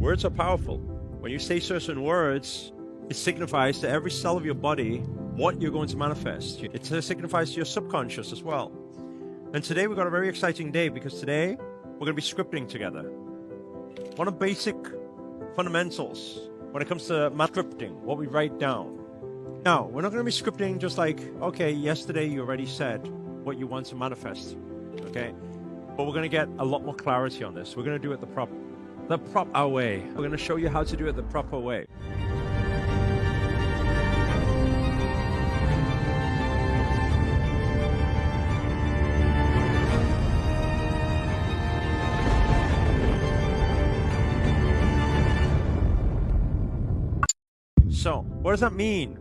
Words are powerful. When you say certain words, it signifies to every cell of your body what you're going to manifest. It signifies to your subconscious as well. And today we've got a very exciting day because today we're going to be scripting together. One of the basic fundamentals when it comes to scripting, what we write down. Now, we're not going to be scripting just like, okay, yesterday you already said what you want to manifest, okay? But we're going to get a lot more clarity on this. We're going to do it the proper way. We're going to show you how to do it the proper way. So, what does that mean?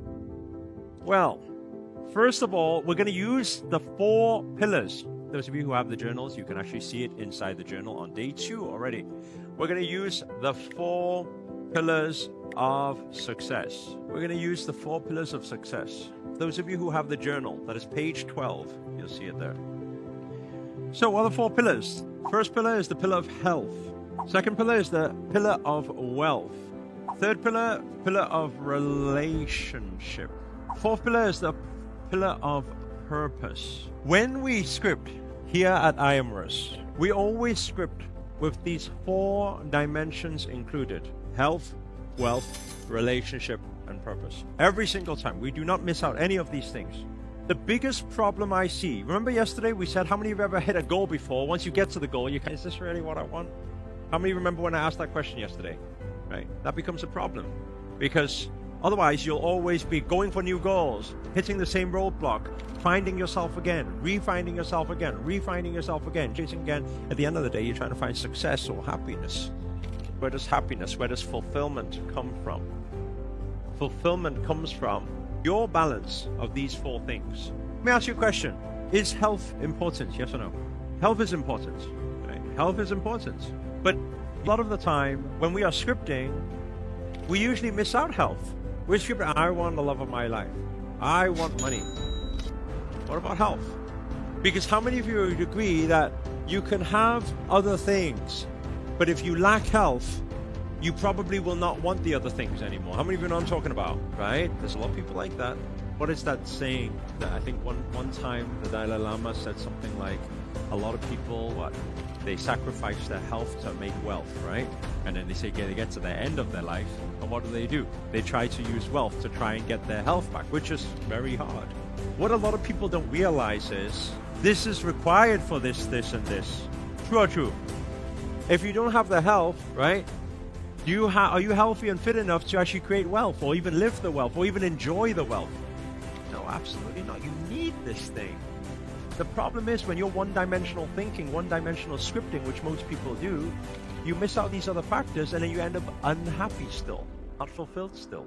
Well, first of all, we're going to use the 4 pillars. Those of you who have the journals, you can actually see it inside the journal on day 2 already. We're going to use the 4 pillars of success. We're going to use the 4 pillars of success. Those of you who have the journal, that is page 12, you'll see it there. So, what are the 4 pillars? First pillar is the pillar of health. Second pillar is the pillar of wealth. Third pillar, pillar of relationship. Fourth pillar is the pillar of purpose. When we script here at IAMRUS, we always script with these 4 dimensions included: health, wealth, relationship, and purpose. Every single time. We do not miss out any of these things. The biggest problem I see, remember yesterday we said, how many of you ever hit a goal before? Once you get to the goal, you can, is this really what I want? How many remember when I asked that question yesterday? Right? That becomes a problem because otherwise you'll always be going for new goals, hitting the same roadblock, finding yourself again, refinding yourself again, refinding yourself again, chasing again. At the end of the day, you're trying to find success or happiness. Where does happiness, where does fulfillment come from? Fulfillment comes from your balance of these 4 things. Let me ask you a question. Is health important? Yes or no? Health is important. Right? Health is important. But a lot of the time, when we are scripting, we usually miss out health. We're scripting, I want the love of my life. I want money. What about health? Because how many of you would agree that you can have other things, but if you lack health, you probably will not want the other things anymore? How many of you know what I'm talking about, right? There's a lot of people like that. What is that saying? That I think one time the Dalai Lama said something like, a lot of people, they sacrifice their health to make wealth, right? And then they get to the end of their life, and what do? They try to use wealth to try and get their health back, which is very hard. What a lot of people don't realize is, this is required for this, and this. True or true? If you don't have the health, right? Are you healthy and fit enough to actually create wealth, or even live the wealth, or even enjoy the wealth? No, absolutely not. You need this thing. The problem is when you're one-dimensional thinking, one-dimensional scripting, which most people do, you miss out these other factors and then you end up unhappy still, not fulfilled still.